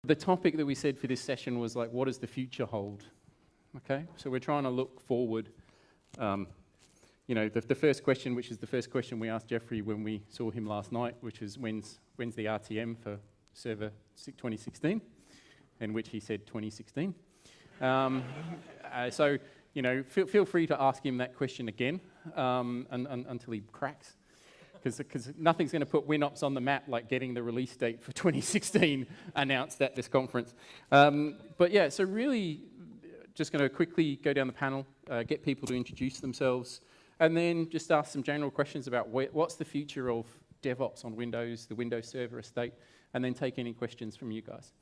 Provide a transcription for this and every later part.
The topic that we said for this session was like, what does the future hold? Okay, so we're trying to look forward. You know, the first question, which is the first question we asked Jeffrey when we saw him last night, which is when's the RTM for server 2016, in which he said 2016. So, you know, feel free to ask him that question again until he cracks. Because nothing's going to put WinOps on the map like getting the release date for 2016 announced at this conference. But yeah, so really just going to quickly go down the panel, get people to introduce themselves, and then just ask some general questions about what's the future of DevOps on Windows, the Windows Server estate, and then take any questions from you guys.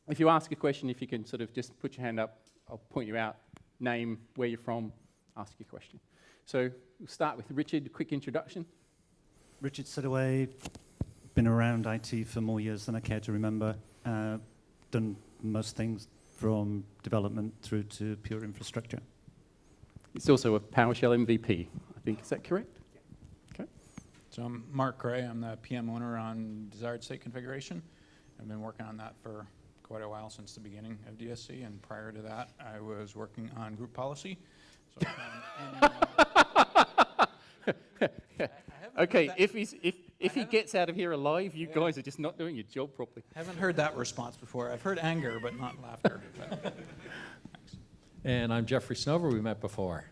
If you ask a question, if you can sort of just put your hand up, I'll point you out, name, where you're from, ask your question. So we'll start with Richard, quick introduction. Richard Siddaway, been around IT for more years than I care to remember. Done most things from development through to pure infrastructure. It's also a PowerShell MVP, I think. Is that correct? Yeah. Okay. So I'm Mark Gray. I'm the PM owner on desired state configuration. I've been working on that for quite a while, since the beginning of DSC, and prior to that, I was working on group policy. So okay, if he gets out of here alive, you guys are just not doing your job properly. I haven't heard that response before. I've heard anger, but not laughter. Thanks. And I'm Jeffrey Snover. We met before.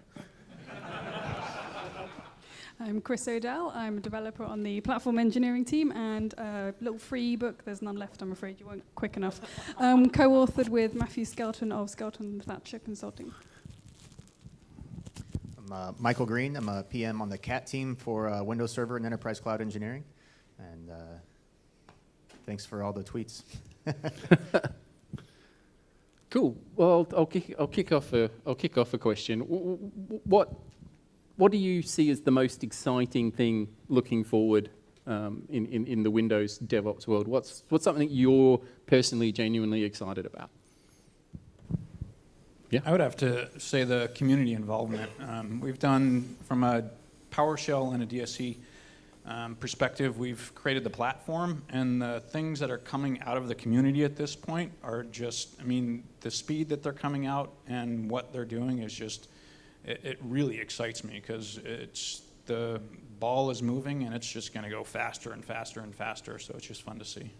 I'm Chris O'Dell. I'm a developer on the platform engineering team, and a little free ebook, there's none left, I'm afraid, you weren't quick enough, co-authored with Matthew Skelton of Skelton Thatcher Consulting. I'm Michael Greene. I'm a PM on the CAT team for Windows Server and Enterprise Cloud Engineering. And thanks for all the tweets. Cool. Well, I'll kick off a question. What do you see as the most exciting thing looking forward in the Windows DevOps world? What's something you're personally genuinely excited about? Yeah. I would have to say the community involvement. We've done, from a PowerShell and a DSC perspective, we've created the platform, and the things that are coming out of the community at this point are just, I mean, the speed that they're coming out and what they're doing is just, it really excites me, because it's, the ball is moving and it's just going to go faster and faster and faster, so it's just fun to see.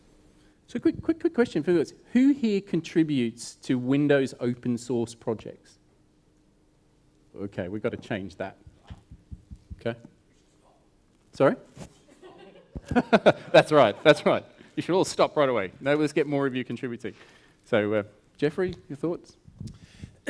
So quick question for you guys. Who here contributes to Windows open source projects? Okay, we've got to change that. Okay. Sorry? That's right. You should all stop right away. No, let's get more of you contributing. So, Jeffrey, your thoughts?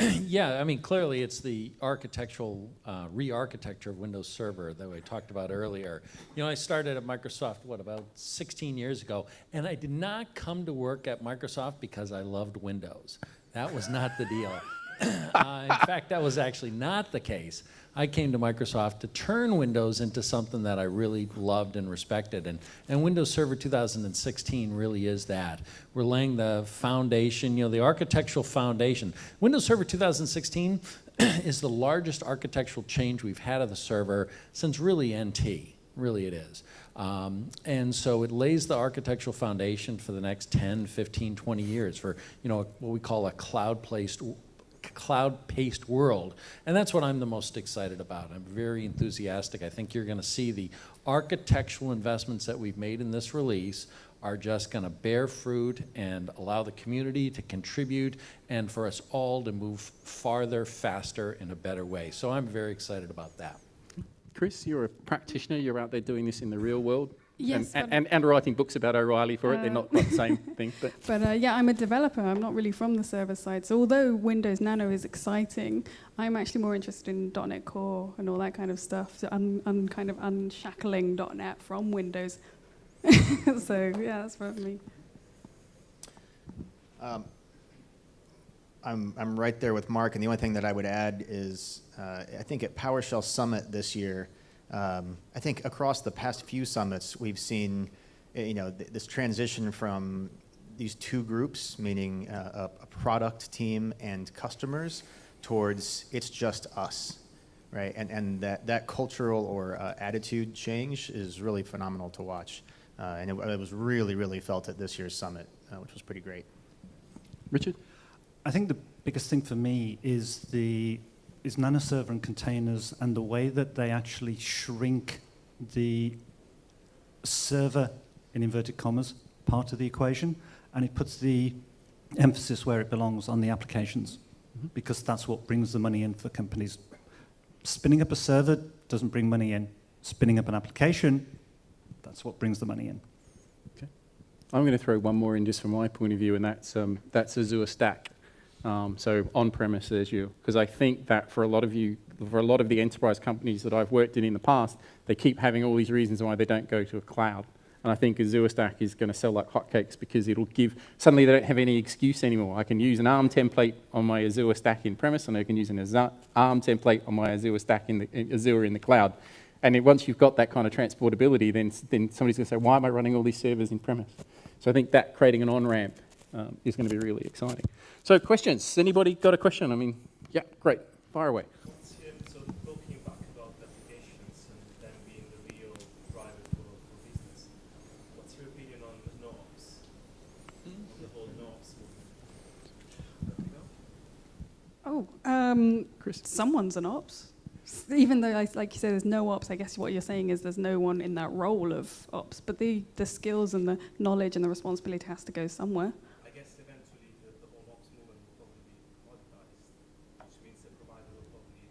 Yeah, I mean, clearly it's the architectural re-architecture of Windows Server that we talked about earlier. You know, I started at Microsoft, about 16 years ago, and I did not come to work at Microsoft because I loved Windows. That was not the deal. In fact, that was actually not the case. I came to Microsoft to turn Windows into something that I really loved and respected. And Windows Server 2016 really is that. We're laying the foundation, you know, the architectural foundation. Windows Server 2016 is the largest architectural change we've had of the server since really NT. Really it is. And so it lays the architectural foundation for the next 10, 15, 20 years for, you know, what we call a cloud-paced world, and that's what I'm the most excited about. I'm very enthusiastic. I think you're going to see the architectural investments that we've made in this release are just going to bear fruit and allow the community to contribute and for us all to move farther, faster, in a better way. So I'm very excited about that. Chris, you're a practitioner. You're out there doing this in the real world. Yes, and writing books about O'Reilly for it. They're not the same thing. But yeah, I'm a developer. I'm not really from the server side. So although Windows Nano is exciting, I'm actually more interested in .NET Core and all that kind of stuff. So I'm kind of unshackling .NET from Windows. So yeah, that's for me. I'm right there with Mark, and the only thing that I would add is I think at PowerShell Summit this year, I think across the past few summits, we've seen, you know, this transition from these two groups, meaning a product team and customers, towards it's just us, right? And that cultural or attitude change is really phenomenal to watch, and it was really, really felt at this year's summit. which was pretty great. Richard? I think the biggest thing for me is nanoserver and containers and the way that they actually shrink the server, in inverted commas, part of the equation, and it puts the emphasis where it belongs on the applications, because that's what brings the money in for companies. Spinning up a server doesn't bring money in. Spinning up an application, that's what brings the money in. Okay. I'm going to throw one more in just from my point of view, and that's Azure Stack. So on-premise Azure, because I think that for a lot of the enterprise companies that I've worked in the past, they keep having all these reasons why they don't go to a cloud. And I think Azure Stack is going to sell like hotcakes because it'll give, suddenly they don't have any excuse anymore. I can use an ARM template on my Azure Stack in premise, and I can use an ARM template on my Azure Stack in Azure in the cloud. And once you've got that kind of transportability, then somebody's going to say, why am I running all these servers in premise? So I think that creating an on-ramp is going to be really exciting. So questions? Anybody got a question? I mean, yeah, great. Fire away. So talking back about applications and them being the real driver for business, what's your opinion on NoOps? On the whole NoOps movement? Chris? Someone's an ops. Even though, like you said, there's no ops, I guess what you're saying is there's no one in that role of ops. But the skills and the knowledge and the responsibility has to go somewhere. I guess eventually the whole ops movement will probably be commoditized, which means the provider will probably be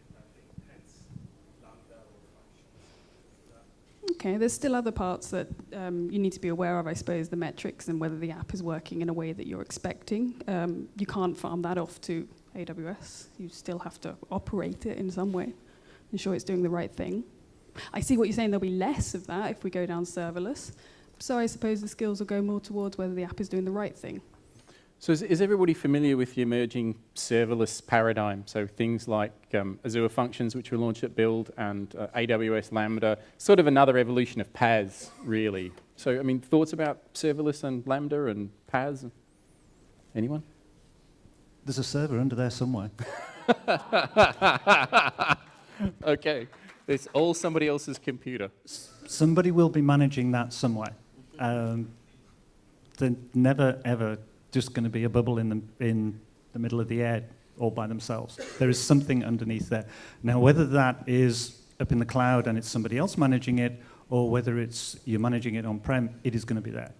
implementing hence Lambda or functions. Okay, there's still other parts that you need to be aware of, I suppose, the metrics and whether the app is working in a way that you're expecting. You can't farm that off to AWS. You still have to operate it in some way, ensure it's doing the right thing. I see what you're saying, there'll be less of that if we go down serverless. So I suppose the skills will go more towards whether the app is doing the right thing. So is everybody familiar with the emerging serverless paradigm? So things like Azure Functions, which were launched at Build, and AWS Lambda, sort of another evolution of PaaS, really. So, I mean, thoughts about serverless and Lambda and PaaS? Anyone? There's a server under there somewhere. Okay. It's all somebody else's computer. Somebody will be managing that somewhere. They're never, ever just going to be a bubble in the middle of the air all by themselves. There is something underneath there. Now, whether that is up in the cloud and it's somebody else managing it, or whether it's you're managing it on-prem, it is going to be there.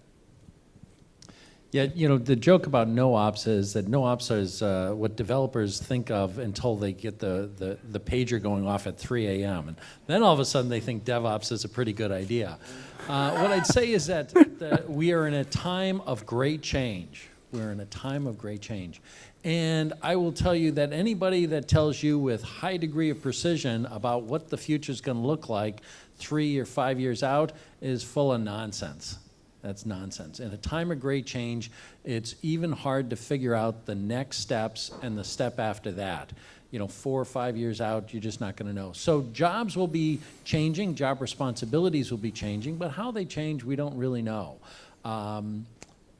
Yeah, you know, the joke about no-ops is that no-ops is what developers think of until they get the pager going off at 3 a.m. And then all of a sudden they think DevOps is a pretty good idea. What I'd say is that we are in a time of great change. We're in a time of great change. And I will tell you that anybody that tells you with high degree of precision about what the future is going to look like 3 or 5 years out is full of nonsense. That's nonsense. In a time of great change, it's even hard to figure out the next steps and the step after that. You know, 4 or 5 years out, you're just not going to know. So jobs will be changing, job responsibilities will be changing, but how they change, we don't really know.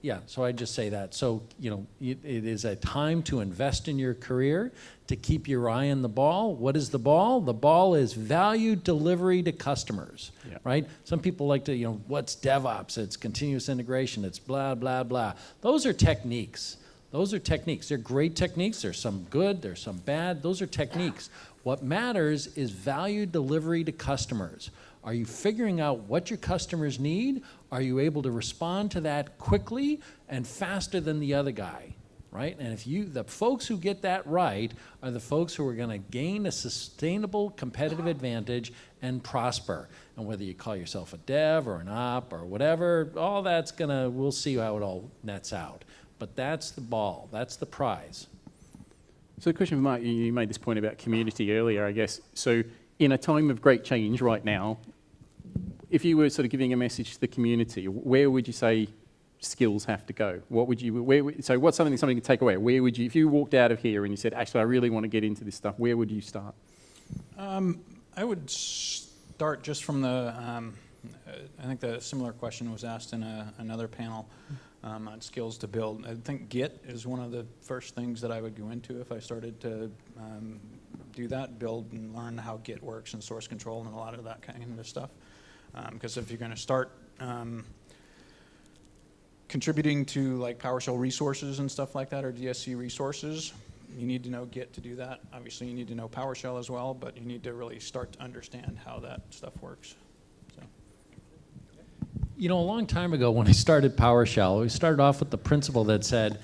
Yeah, so I just say that. So, you know, it is a time to invest in your career, to keep your eye on the ball. What is the ball? The ball is value delivery to customers, right? Some people like to, you know, what's DevOps? It's continuous integration. It's blah, blah, blah. Those are techniques. Those are techniques. They're great techniques. There's some good. There's some bad. Those are techniques. What matters is value delivery to customers. Are you figuring out what your customers need? Are you able to respond to that quickly and faster than the other guy, right? And if the folks who get that right are the folks who are going to gain a sustainable competitive advantage and prosper. And whether you call yourself a dev or an op or whatever, all that's we'll see how it all nets out. But that's the ball, that's the prize. So the question for Mark, you made this point about community earlier, I guess. So in a time of great change right now, if you were sort of giving a message to the community, where would you say skills have to go? So what's something somebody can take away? Where would you, if you walked out of here and you said, actually, I really want to get into this stuff, where would you start? I would start just from the, I think the similar question was asked in another panel on skills to build. I think Git is one of the first things that I would go into if I started to do that, build and learn how Git works and source control and a lot of that kind of stuff. Because if you're going to start contributing to like PowerShell resources and stuff like that, or DSC resources, you need to know Git to do that. Obviously, you need to know PowerShell as well, but you need to really start to understand how that stuff works. So. You know, a long time ago when I started PowerShell, we started off with the principle that said,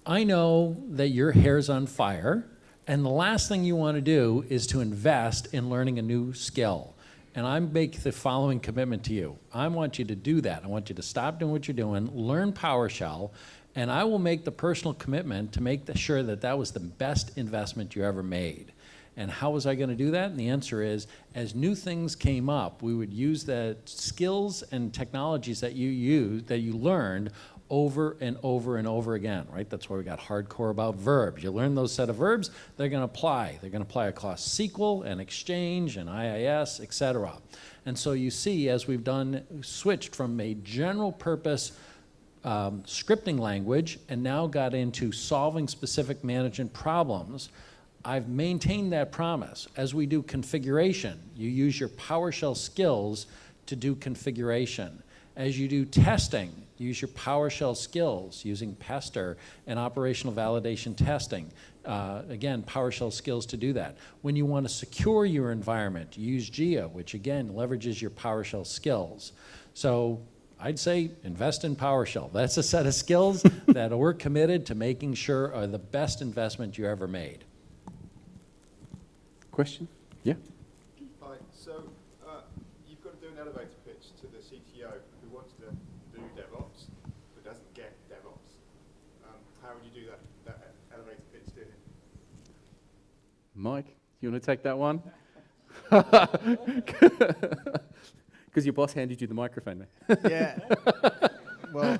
I know that your hair's on fire, and the last thing you want to do is to invest in learning a new skill. And I make the following commitment to you. I want you to do that. I want you to stop doing what you're doing, learn PowerShell, and I will make the personal commitment to make sure that that was the best investment you ever made. And how was I going to do that? And the answer is, as new things came up, we would use the skills and technologies that you learned over and over and over again, right? That's why we got hardcore about verbs. You learn those set of verbs, they're going to apply. They're going to apply across SQL and Exchange and IIS, et cetera. And so you see, as we've switched from a general purpose scripting language and now got into solving specific management problems, I've maintained that promise. As we do configuration, you use your PowerShell skills to do configuration. As you do testing, use your PowerShell skills using Pester and operational validation testing. Again, PowerShell skills to do that. When you want to secure your environment, you use GIA, which again leverages your PowerShell skills. So I'd say invest in PowerShell. That's a set of skills that we're committed to making sure are the best investment you ever made. Question? Yeah. Hi. So you've got to do an elevator pitch to the CTO who wants to do DevOps but doesn't get DevOps. How would you do that elevator pitch to him? Mike, you want to take that one? Because your boss handed you the microphone there. Yeah. Well,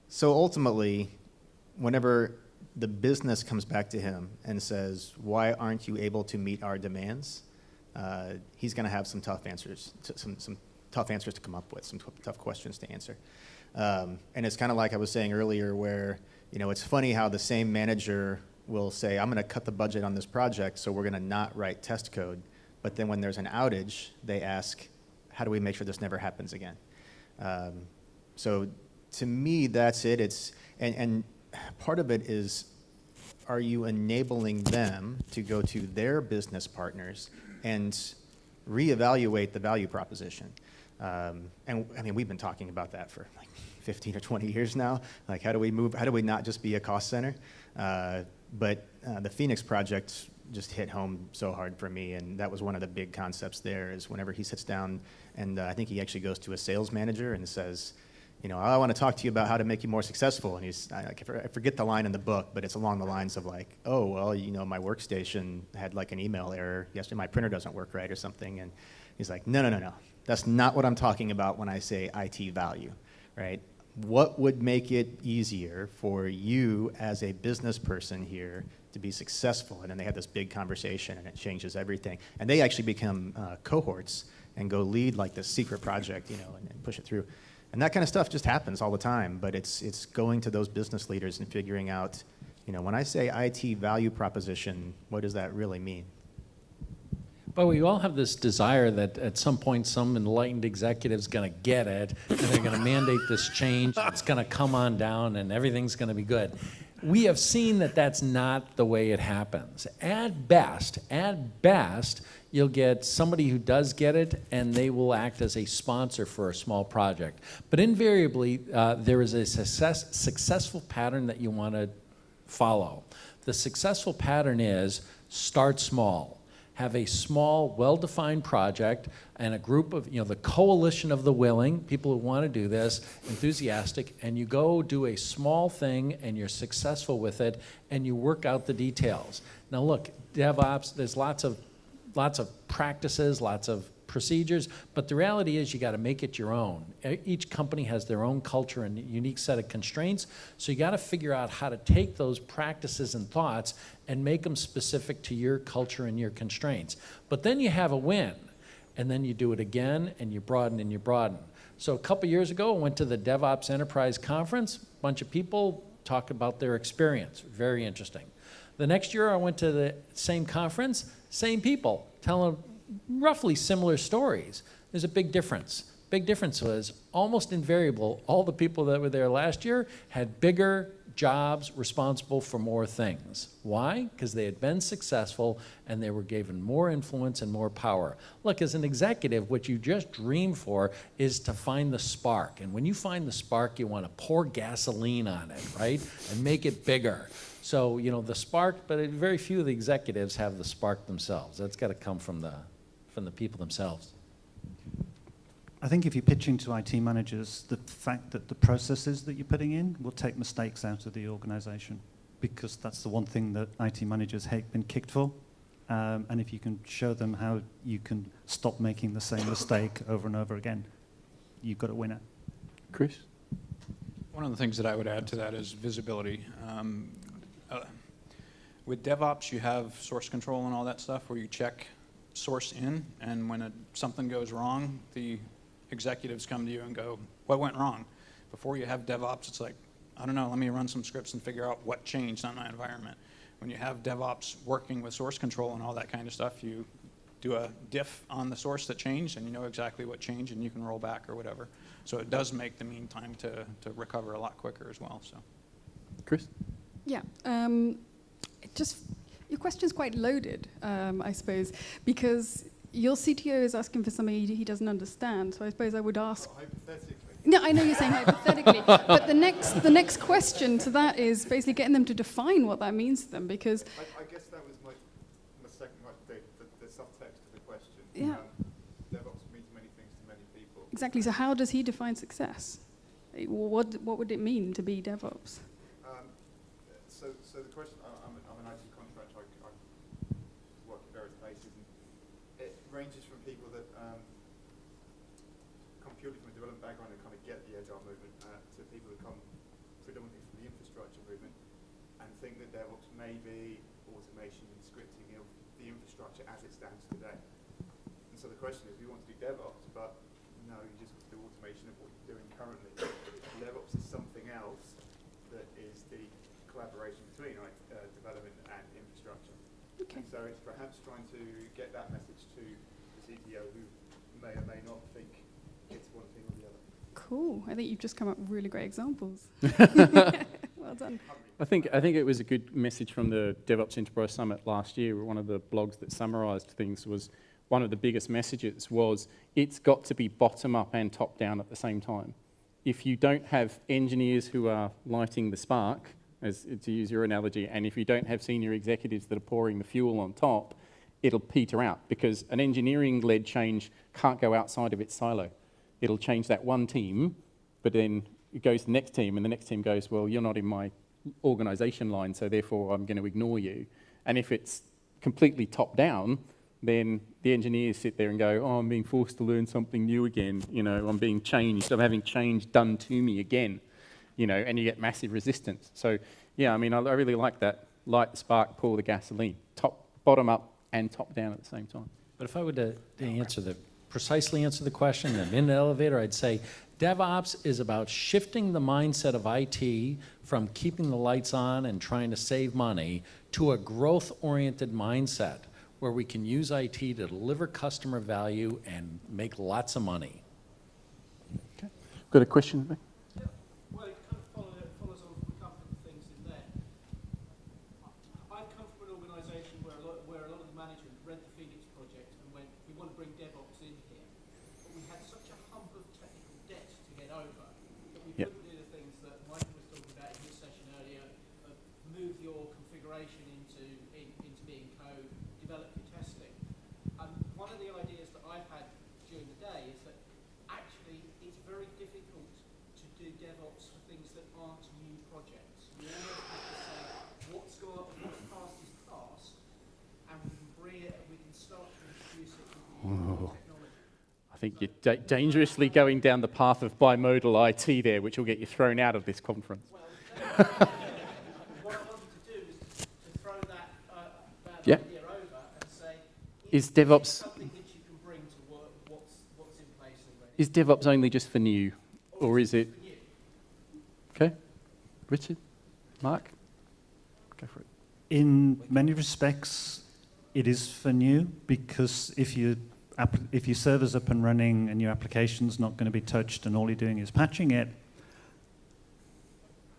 so ultimately, whenever the business comes back to him and says, why aren't you able to meet our demands? He's going to have some tough answers, some tough answers to come up with, some tough questions to answer. And it's kind of like I was saying earlier where, you know, it's funny how the same manager will say, I'm going to cut the budget on this project, so we're going to not write test code. But then when there's an outage, they ask, how do we make sure this never happens again? So to me, that's it. And part of it is, are you enabling them to go to their business partners and reevaluate the value proposition? And I mean, we've been talking about that for like 15 or 20 years now. Like, how do we not just be a cost center? But the Phoenix project just hit home so hard for me, and that was one of the big concepts there, is whenever he sits down, and I think he actually goes to a sales manager and says, you know, I want to talk to you about how to make you more successful. And I forget the line in the book, but it's along the lines of like, oh, well, you know, my workstation had like an email error yesterday, my printer doesn't work right or something. And he's like, no. That's not what I'm talking about when I say IT value, right? What would make it easier for you as a business person here to be successful? And then they have this big conversation and it changes everything. And they actually become cohorts and go lead like this secret project, you know, and push it through. And that kind of stuff just happens all the time, but it's going to those business leaders and figuring out, you know, when I say IT value proposition, what does that really mean? But we all have this desire that at some point some enlightened executive's going to get it, and they're going to mandate this change, it's going to come on down, and everything's going to be good. We have seen that that's not the way it happens. At best, you'll get somebody who does get it, and they will act as a sponsor for a small project. But invariably, there is a successful pattern that you want to follow. The successful pattern is start small. Have a small, well-defined project and a group of, you know, the coalition of the willing, people who want to do this, enthusiastic, and you go do a small thing and you're successful with it and you work out the details. Now look, DevOps, there's lots of practices, lots of procedures, but the reality is you got to make it your own. Each company has their own culture and unique set of constraints, so you got to figure out how to take those practices and thoughts and make them specific to your culture and your constraints. But then you have a win, and then you do it again, and you broaden and you broaden. So a couple years ago, I went to the DevOps Enterprise Conference. A bunch of people talked about their experience. Very interesting. The next year, I went to the same conference, same people telling roughly similar stories. There's a big difference. Big difference was almost invariable. All the people that were there last year had bigger jobs responsible for more things. Why? Because they had been successful and they were given more influence and more power. Look, as an executive, what you just dream for is to find the spark. And when you find the spark, you want to pour gasoline on it, right? And make it bigger. So, you know, the spark, but very few of the executives have the spark themselves. That's got to come from the people themselves. I think if you're pitching to IT managers, the fact that the processes that you're putting in will take mistakes out of the organization, because that's the one thing that IT managers hate being kicked for. And if you can show them how you can stop making the same mistake over and over again, you've got a winner. Chris? One of the things that I would add to that is visibility. With DevOps, you have source control and all that stuff where you check source in, and when something goes wrong, the executives come to you and go, what went wrong? Before you have DevOps, it's like, I don't know, let me run some scripts and figure out what changed on my environment. When you have DevOps working with source control and all that kind of stuff, you do a diff on the source that changed, and you know exactly what changed, and you can roll back or whatever. So it does make the mean time to recover a lot quicker as well. So, Chris? Yeah. Your question's quite loaded, I suppose, because your CTO is asking for something he doesn't understand. So I suppose I would ask. Hypothetically. No, I know you're saying hypothetically, but the next question to that is basically getting them to define what that means to them, because. I guess that was my second, the subtext of the question. Yeah. DevOps means many things to many people. Exactly. So how does he define success? What would it mean to be DevOps? So the question, I'm an IT contractor. I work at various places, and it ranges from people that come purely from a development background and kind of get the agile movement, to people who come predominantly from the infrastructure movement and think that DevOps may be automation and scripting of the infrastructure as it stands today. And so the question is, we want to do DevOps, but no, you just want to do automation of what you're doing currently. DevOps is something else that is the collaboration between development and infrastructure. Okay. And so it's perhaps trying to get that message to the CTO who may or may not think it's one thing or the other. Cool. I think you've just come up with really great examples. Well done. I think it was a good message from the DevOps Enterprise Summit last year. One of the blogs that summarized things was one of the biggest messages was it's got to be bottom up and top down at the same time. If you don't have engineers who are lighting the spark, as to use your analogy, and if you don't have senior executives that are pouring the fuel on top, it'll peter out, because an engineering-led change can't go outside of its silo. It'll change that one team, but then it goes to the next team, and the next team goes, well, you're not in my organization line, so therefore I'm going to ignore you. And if it's completely top-down, then the engineers sit there and go, oh, I'm being forced to learn something new again. You know, I'm being changed. I'm having change done to me again. You know, and you get massive resistance. So, yeah, I mean, I really like that. Light the spark, pour the gasoline. Bottom up and top down at the same time. But if I were to precisely answer the question, I'm in the elevator, I'd say DevOps is about shifting the mindset of IT from keeping the lights on and trying to save money to a growth-oriented mindset where we can use IT to deliver customer value and make lots of money. Okay. Got a question? Well, it kind of follows on from a couple of things in there. I've come from an organisation where a lot of the management read the Phoenix project and went, we want to bring DevOps in here. But we had such a hump of technical debt to get over that we couldn't do the things that Michael was talking about in his session earlier, move your configuration into being code, develop your testing. One of the ideas that I've had during the day is that actually it's very difficult to do DevOps for things that aren't new projects. You almost have to say what's past is past, and we can bring it, we can start to introduce it with new technology. I think you're dangerously going down the path of bimodal IT there, which will get you thrown out of this conference. Well, what I wanted to do is to throw that idea over and say, Is DevOps something which you can bring to what's in place already. is DevOps only just for new, or is it? Okay, Richard, Mark, go for it. In many respects, it is for new, because if you're if your server's up and running and your application's not going to be touched and all you're doing is patching it,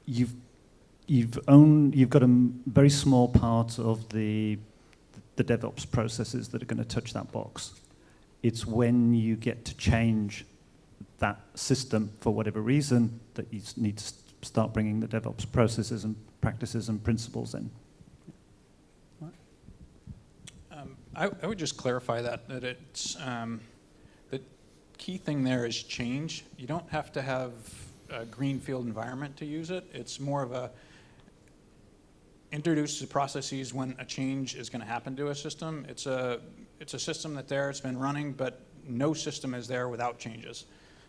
you've got a very small part of the DevOps processes that are going to touch that box. It's when you get to change that system for whatever reason that you need to start bringing the DevOps processes and practices and principles in. I would just clarify that it's the key thing there is change. You don't have to have a greenfield environment to use it. It's more of a introduce the processes when a change is going to happen to a system. It's a system it's been running, but no system is there without changes.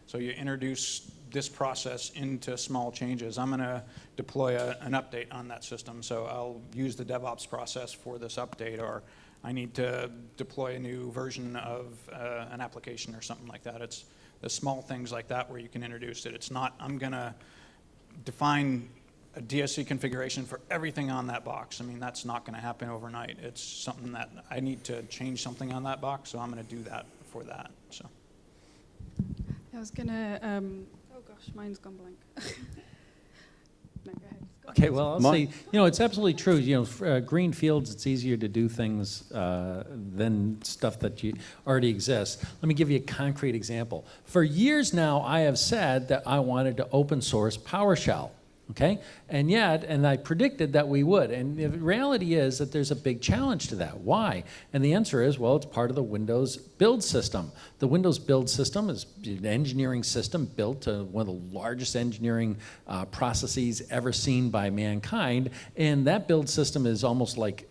So you introduce this process into small changes. I'm going to deploy an update on that system, so I'll use the DevOps process for this update, or I need to deploy a new version of an application or something like that. It's the small things like that where you can introduce it. It's not, I'm going to define a DSC configuration for everything on that box. I mean, that's not going to happen overnight. It's something that I need to change something on that box, so I'm going to do that for that. So. I was going to, oh gosh, mine's gone blank. No, go ahead. Okay, well, I'll say, it's absolutely true. Greenfields, it's easier to do things than stuff that already exists. Let me give you a concrete example. For years now, I have said that I wanted to open source PowerShell. Okay, and I predicted that we would, and the reality is that there's a big challenge to that. Why? And the answer is, well, it's part of the Windows build system. The Windows build system is an engineering system built to one of the largest engineering processes ever seen by mankind, and that build system is almost like,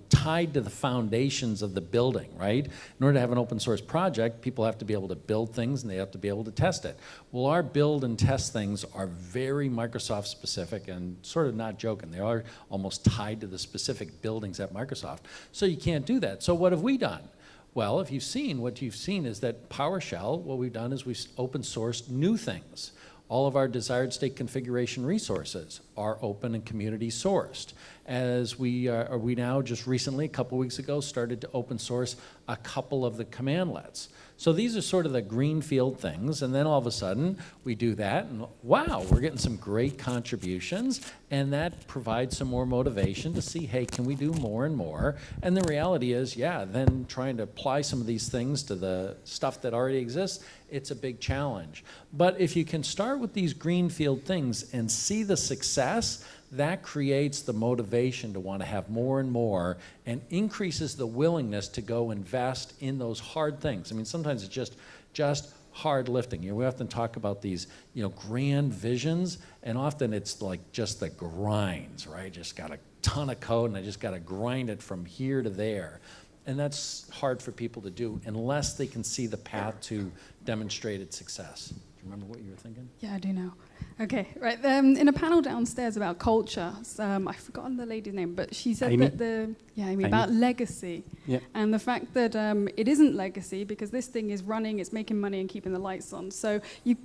tied to the foundations of the building, right? In order to have an open source project, people have to be able to build things and they have to be able to test it. Well, our build and test things are very Microsoft specific and sort of not joking. They are almost tied to the specific buildings at Microsoft. So you can't do that. So what have we done? Well, what you've seen is that PowerShell, what we've done is we've open sourced new things. All of our desired state configuration resources are open and community sourced. As we now just recently, a couple weeks ago, started to open source a couple of the commandlets. So these are sort of the greenfield things, and then all of a sudden we do that, and wow, we're getting some great contributions, and that provides some more motivation to see, hey, can we do more and more? And the reality is, then trying to apply some of these things to the stuff that already exists, it's a big challenge. But if you can start with these greenfield things and see the success, that creates the motivation to want to have more and more and increases the willingness to go invest in those hard things. I mean, sometimes it's just hard lifting. We often talk about these, grand visions, and often it's like just the grinds, right? Just got a ton of code and I just got to grind it from here to there. And that's hard for people to do unless they can see the path to demonstrated success. Do you remember what you were thinking? Yeah, I do now. Okay, right. In a panel downstairs about culture, I've forgotten the lady's name, but she said Amy? that Amy, about legacy. Yeah. And the fact that it isn't legacy because this thing is running, it's making money and keeping the lights on. So you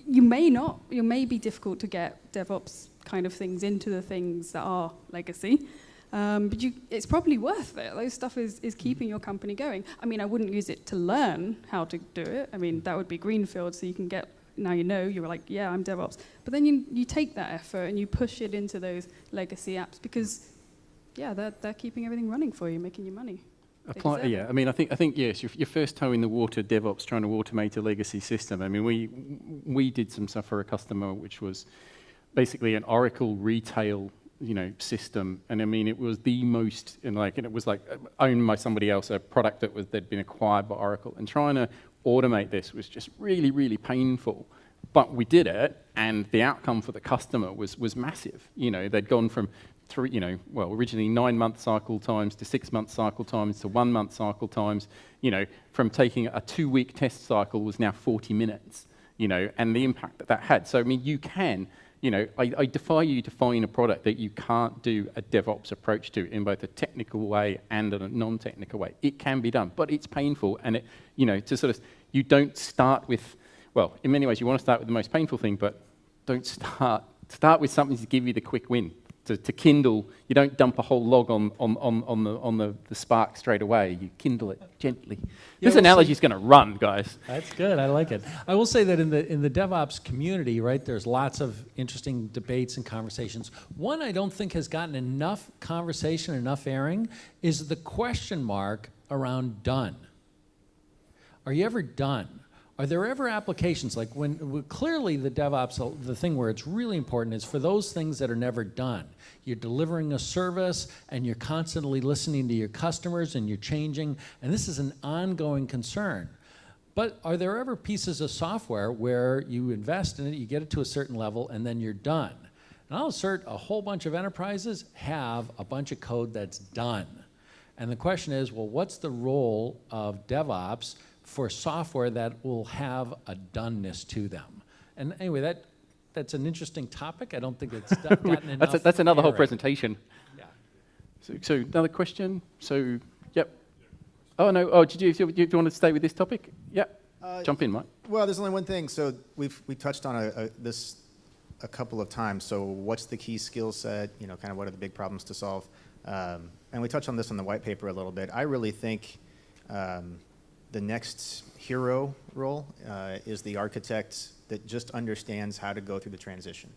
may be difficult to get DevOps kind of things into the things that are legacy. But it's probably worth it. Those stuff is keeping your company going. I mean, I wouldn't use it to learn how to do it. I mean, that would be Greenfields, so you can get, now you're like, yeah, I'm DevOps. But then you take that effort and you push it into those legacy apps because, they're keeping everything running for you, making you money. I mean, I think yes, your first toe in the water, DevOps, trying to automate a legacy system. I mean, we did some stuff for a customer which was basically an Oracle retail system, and I mean it was the most, and it was like owned by somebody else, a product that'd been acquired by Oracle, and trying to automate this was just really, really painful. But we did it, and the outcome for the customer was massive. They'd gone from originally 9-month cycle times to 6-month cycle times to 1-month cycle times. From taking a 2-week test cycle was now 40 minutes. And the impact that had. So I mean, you can. I defy you to find a product that you can't do a DevOps approach to in both a technical way and a non-technical way. It can be done, but it's painful, and you don't start with, well, in many ways you want to start with the most painful thing, but don't start with something to give you the quick win. to kindle. You don't dump a whole log on the spark straight away. You kindle it gently. This analogy is going to run, guys. That's good. I like it. I will say that in the DevOps community, right, there's lots of interesting debates and conversations. One I don't think has gotten enough conversation, enough airing, is the question mark around done. Are you ever done? Are there ever applications, like when clearly the DevOps, the thing where it's really important is for those things that are never done. You're delivering a service and you're constantly listening to your customers and you're changing, and this is an ongoing concern. But are there ever pieces of software where you invest in it, you get it to a certain level, and then you're done? And I'll assert a whole bunch of enterprises have a bunch of code that's done. And the question is, well, what's the role of DevOps for software that will have a doneness to them? And anyway, that's an interesting topic. I don't think it's gotten enough. That's another whole airing. presentation. Yeah. So another question. So yep. Oh no. Oh, do you want to stay with this topic? Yep. Jump in, Mike. Well, there's only one thing. So we touched on this a couple of times. So what's the key skill set? You know, kind of what are the big problems to solve? And we touched on this on the white paper a little bit. I really think the next hero role is the architect that just understands how to go through the transition.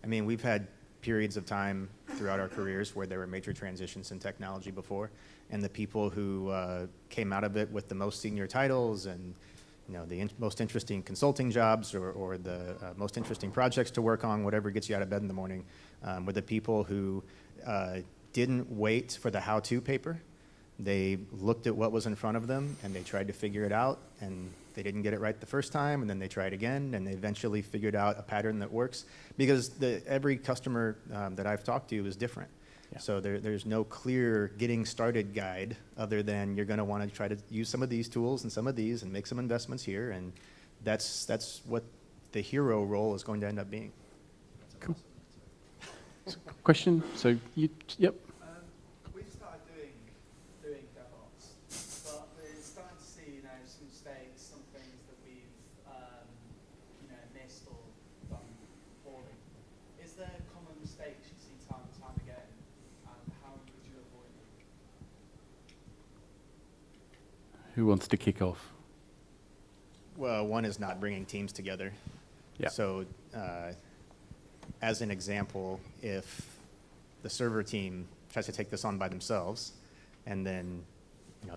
I mean, we've had periods of time throughout our careers where there were major transitions in technology before, and the people who came out of it with the most senior titles and the most interesting consulting jobs or the most interesting projects to work on, whatever gets you out of bed in the morning, were the people who didn't wait for the how-to paper. They looked at what was in front of them and they tried to figure it out, and they didn't get it right the first time, and then they tried again, and they eventually figured out a pattern that works, because every customer that I've talked to is different. Yeah. So there's no clear getting started guide other than you're going to want to try to use some of these tools and some of these and make some investments here, and that's what the hero role is going to end up being. Cool. Question? So yep. We've started doing DevOps, but we're starting to see some mistakes, some things that we've missed or done poorly. Is there common mistakes you see time and time again, and how would you avoid them? Who wants to kick off? Well, one is not bringing teams together. Yeah. So, as an example, if the server team tries to take this on by themselves, and then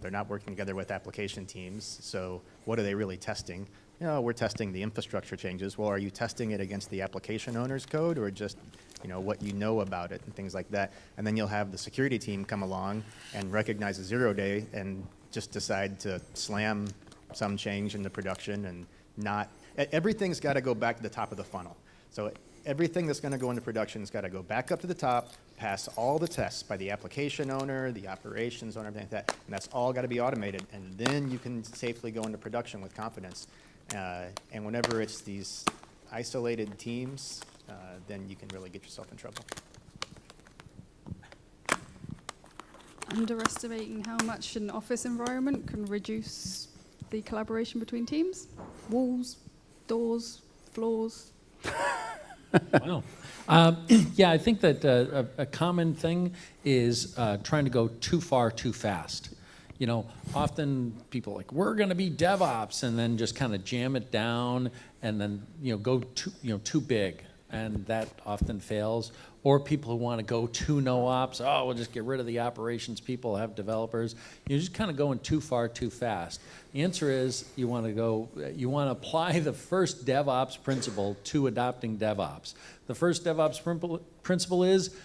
they're not working together with application teams, so what are they really testing? We're testing the infrastructure changes. Well, are you testing it against the application owner's code, or just what you know about it and things like that? And then you'll have the security team come along and recognize a 0-day and just decide to slam some change into production, and not everything's got to go back to the top of the funnel. So everything that's going to go into production has got to go back up to the top, pass all the tests by the application owner, the operations owner, everything like that, and that's all got to be automated, and then you can safely go into production with confidence. And whenever it's these isolated teams, then you can really get yourself in trouble. Underestimating how much an office environment can reduce the collaboration between teams? Walls, doors, floors. Wow. Yeah, I think that a common thing is trying to go too far too fast. Often people are like, we're going to be DevOps, and then just kind of jam it down, and then go too big, and that often fails. Or people who want to go too no ops, we'll just get rid of the operations people, have developers. You're just kind of going too far too fast. The answer is you want to apply the first DevOps principle to adopting DevOps. The first DevOps principle is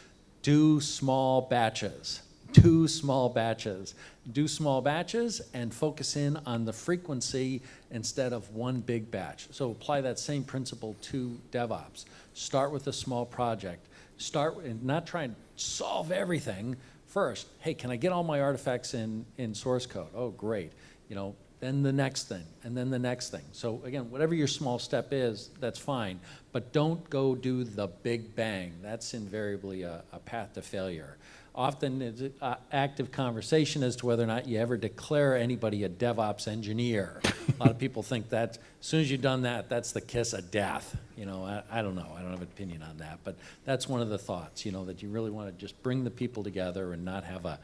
do small batches. Do small batches. Do small batches and focus in on the frequency instead of one big batch. So apply that same principle to DevOps. Start with a small project. Start and not try and solve everything first. Hey, can I get all my artifacts in source code? Oh, great. Then the next thing, and then the next thing. So again, whatever your small step is, that's fine. But don't go do the big bang. That's invariably a path to failure. often it's active conversation as to whether or not you ever declare anybody a DevOps engineer. A lot of people think that as soon as you've done that, that's the kiss of death. You know, I don't know. I don't have an opinion on that. But that's one of the thoughts, you know, that you really want to just bring the people together and not have the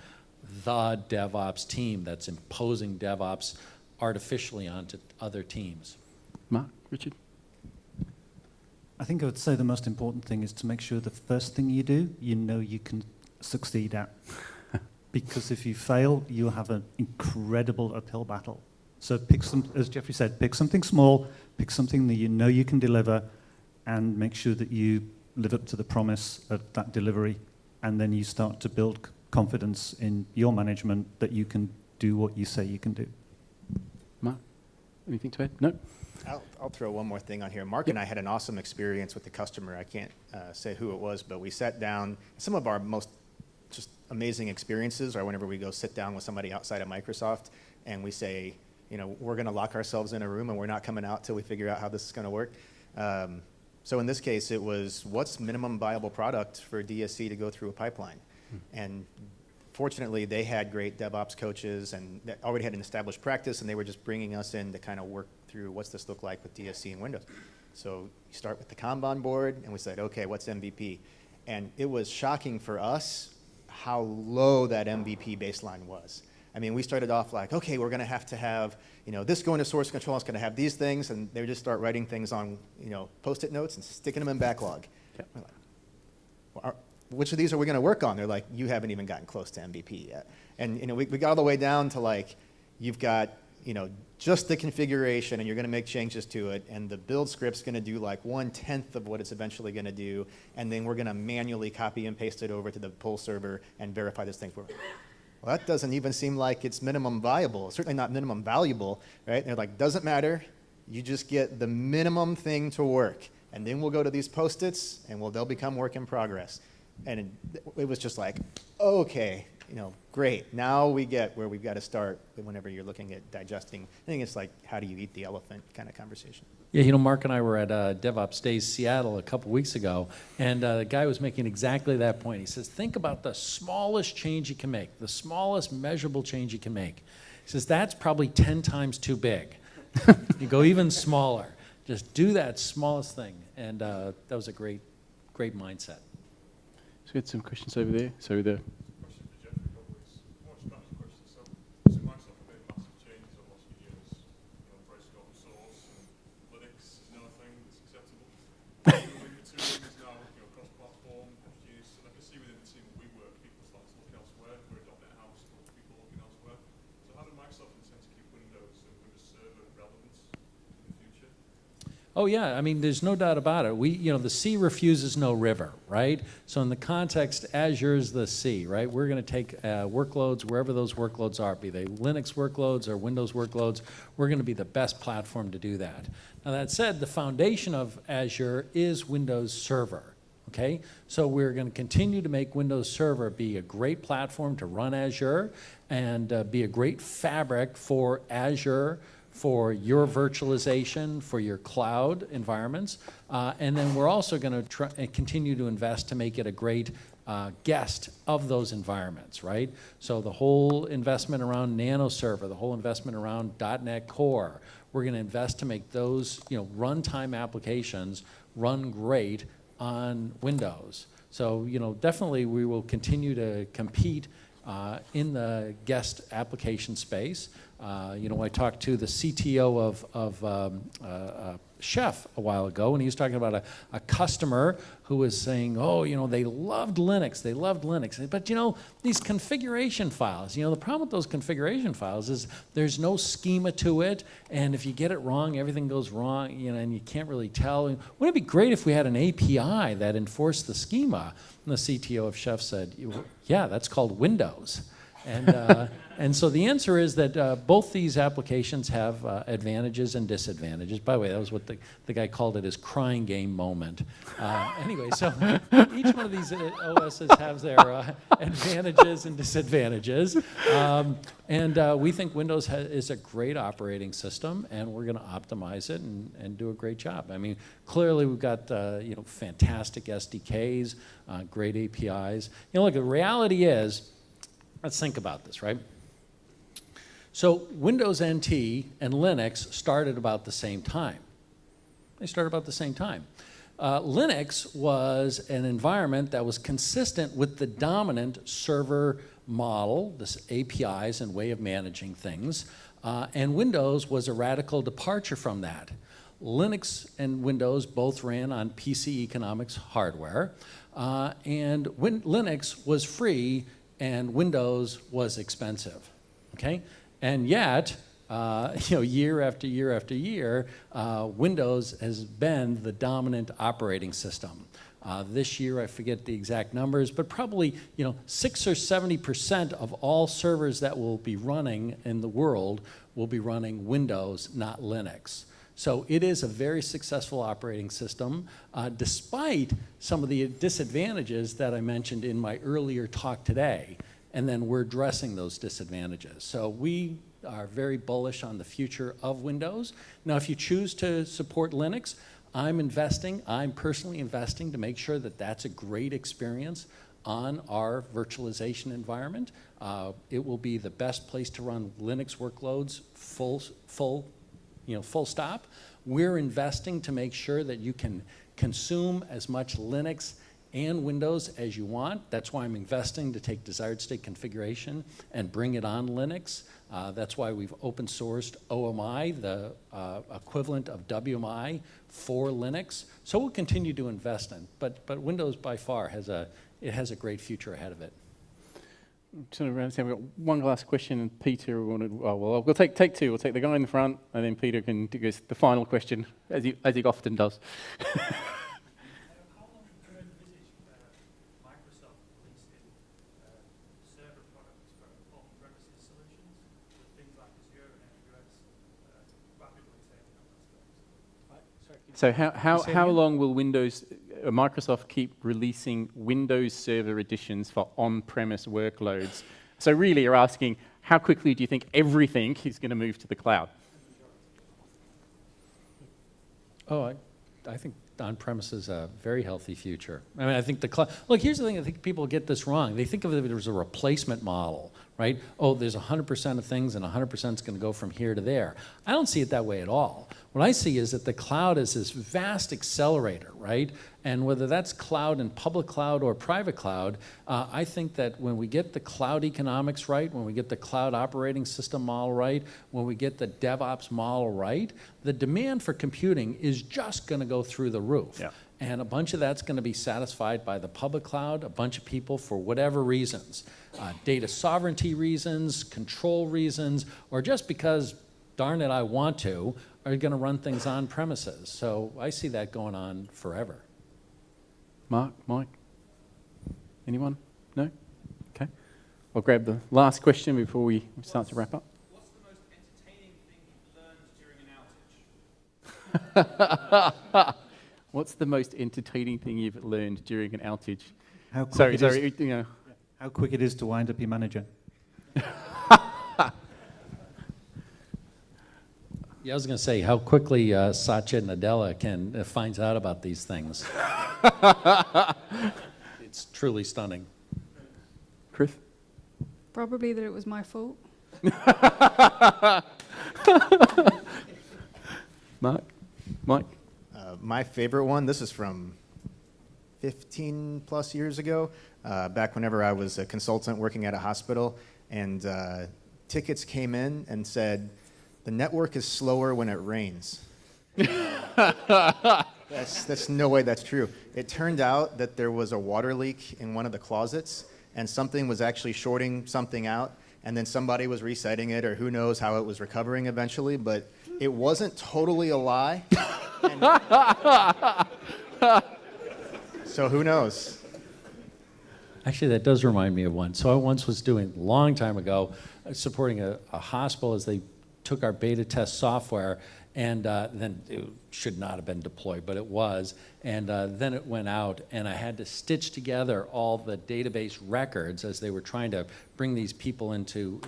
DevOps team that's imposing DevOps artificially onto other teams. Mark, Richard? I think I would say the most important thing is to make sure the first thing you do, you know you can succeed at. Because if you fail, you'll have an incredible uphill battle. So pick some, as Jeffrey said, pick something small, pick something that you know you can deliver, and make sure that you live up to the promise of that delivery. And then you start to build confidence in your management that you can do what you say you can do. Mark, anything to add? No? I'll throw one more thing on here. Mark and I had an awesome experience with the customer. I can't say who it was, but we sat down. Some of our most just amazing experiences are whenever we go sit down with somebody outside of Microsoft and we say, you know, we're going to lock ourselves in a room and we're not coming out till we figure out how this is going to work. So in this case, it was what's minimum viable product for DSC to go through a pipeline. And fortunately, they had great DevOps coaches and that already had an established practice, and they were just bringing us in to kind of work through what's this look like with DSC and Windows. So you start with the Kanban board, and we said, okay, what's MVP? And it was shocking for us how low that MVP baseline was. I mean, we started off like, okay, we're going to have, you know, this going to source control, it's going to have these things, and they would just start writing things on, you know, Post-it notes and sticking them in backlog. Yep. We're like, well, which of these are we going to work on? They're like, you haven't even gotten close to MVP yet. And, you know, we got all the way down to like, you've got, you know, just the configuration and you're going to make changes to it, and the build script's going to do like 1/10 of what it's eventually going to do, and then we're going to manually copy and paste it over to the pull server and verify this thing. Well, that doesn't even seem like it's minimum viable, certainly not minimum valuable, right? And they're like, doesn't matter, you just get the minimum thing to work, and then we'll go to these Post-its, and they'll become work in progress. And it was just like, okay, you know, great. Now we get where we've got to start whenever you're looking at digesting. I think it's like, how do you eat the elephant kind of conversation. Yeah, you know, Mark and I were at DevOps Days Seattle a couple weeks ago, and the guy was making exactly that point. He says, think about the smallest change you can make, the smallest measurable change you can make. He says, that's probably 10 times too big. You go even smaller. Just do that smallest thing. And that was a great mindset. So we had some questions over there. So the Question for Jeffrey, probably is more strategy question. So Microsoft have made massive changes over the last few years. You know, embracing open source and Linux is now a thing that's acceptable. Moving to is now, you know, cross-platform, FGS, and I can see within the team that we work, people start to look elsewhere. We're a .NET house, but people looking elsewhere. So how do Microsoft intend to keep Windows and Windows Server relevant in the future? Oh yeah, I mean, there's no doubt about it. You know, the sea refuses no river, right? So in the context, Azure's the sea, right? We're going to take workloads wherever those workloads are, be they Linux workloads or Windows workloads. We're going to be the best platform to do that. Now that said, the foundation of Azure is Windows Server, okay? So we're going to continue to make Windows Server be a great platform to run Azure and be a great fabric for Azure, for your virtualization, for your cloud environments. And then we're also going to continue to invest to make it a great guest of those environments, right? So the whole investment around Nano Server, the whole investment around .NET Core, we're going to invest to make those, you know, runtime applications run great on Windows. So, you know, definitely we will continue to compete in the guest application space. You know, I talked to the CTO of Chef a while ago, and he was talking about a customer who was saying, oh, you know, they loved Linux, but you know, these configuration files, you know, the problem with those configuration files is there's no schema to it, and if you get it wrong, everything goes wrong, you know, and you can't really tell. Wouldn't it be great if we had an API that enforced the schema? And the CTO of Chef said, yeah, that's called Windows. And so the answer is that both these applications have advantages and disadvantages. By the way, that was what the guy called it, his crying game moment. Anyway, so each one of these OSs has their advantages and disadvantages. And we think Windows is a great operating system, and we're going to optimize it and do a great job. I mean, clearly we've got fantastic SDKs, great APIs. Look, the reality is, let's think about this, right? So Windows NT and Linux started about the same time. They started about the same time. Linux was an environment that was consistent with the dominant server model, this APIs and way of managing things, and Windows was a radical departure from that. Linux and Windows both ran on PC economics hardware, and Linux was free and Windows was expensive, okay? And yet, year after year after year, Windows has been the dominant operating system. This year, I forget the exact numbers, but probably 6 or 70% of all servers that will be running in the world will be running Windows, not Linux. So it is a very successful operating system, despite some of the disadvantages that I mentioned in my earlier talk today. And then we're addressing those disadvantages. So we are very bullish on the future of Windows. Now, if you choose to support Linux, I'm personally investing to make sure that that's a great experience on our virtualization environment. It will be the best place to run Linux workloads full stop. We're investing to make sure that you can consume as much Linux and Windows as you want. That's why I'm investing to take desired state configuration and bring it on Linux. That's why we've open sourced OMI, the equivalent of WMI for Linux. So we'll continue to invest in. But Windows by far has a great future ahead of it. Turn around and say, we've got one last question, and Peter wanted. We'll take two. We'll take the guy in the front, and then Peter can do the final question, as he often does. So how long will Microsoft keep releasing Windows Server editions for on-premise workloads? So really you're asking, how quickly do you think everything is going to move to the cloud? Oh, I think on-premise is a very healthy future. I mean, I think the cloud. Look, here's the thing. I think people get this wrong. They think of it as a replacement model, right? Oh, there's 100% of things, and 100% is going to go from here to there. I don't see it that way at all. What I see is that the cloud is this vast accelerator, right? And whether that's cloud and public cloud or private cloud, I think that when we get the cloud economics right, when we get the cloud operating system model right, when we get the DevOps model right, the demand for computing is just going to go through the roof. Yeah. And a bunch of that's going to be satisfied by the public cloud, a bunch of people for whatever reasons. Data sovereignty reasons, control reasons, or just because, darn it, I want to, are going to run things on premises. So I see that going on forever. Mark, Mike? Anyone? No? Okay. I'll grab the last question before we start to wrap up. What's the most entertaining thing you've learned during an outage? What's the most entertaining thing you've learned during an outage? How quick how quick it is to wind up your manager. Yeah, I was going to say how quickly Satya Nadella finds out about these things. It's truly stunning. Chris? Probably that it was my fault. Mike? My favorite one, this is from 15 plus years ago, back whenever I was a consultant working at a hospital, and tickets came in and said, the network is slower when it rains. That's no way that's true. It turned out that there was a water leak in one of the closets, and something was actually shorting something out, and then somebody was resetting it, or who knows how it was recovering eventually, but it wasn't totally a lie. So who knows? Actually, that does remind me of one. So I once was doing, a long time ago, supporting a hospital as they took our beta test software, and then it should not have been deployed, but it was. And then it went out, and I had to stitch together all the database records as they were trying to bring these people into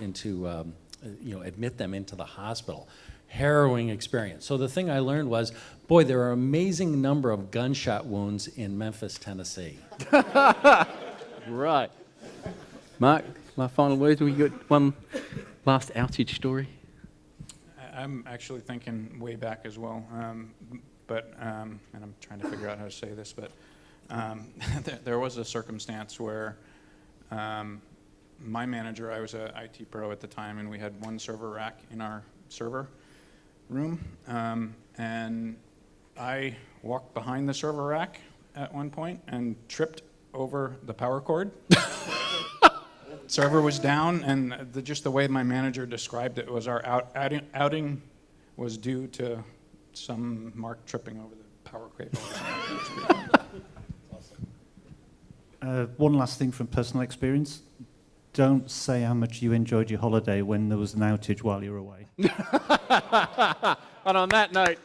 admit them into the hospital. Harrowing experience. So the thing I learned was, boy, there are an amazing number of gunshot wounds in Memphis, Tennessee. Right. Mark, my final words. We got one last outage story. I'm actually thinking way back as well, and I'm trying to figure out how to say this, but there was a circumstance where my manager, I was an IT pro at the time, and we had one server rack in our server room, and I walked behind the server rack at one point and tripped over the power cord. Server was down, and just the way my manager described it was our outing was due to some Mark tripping over the power cable. One last thing from personal experience. Don't say how much you enjoyed your holiday when there was an outage while you were away. And on that note,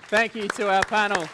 thank you to our panel.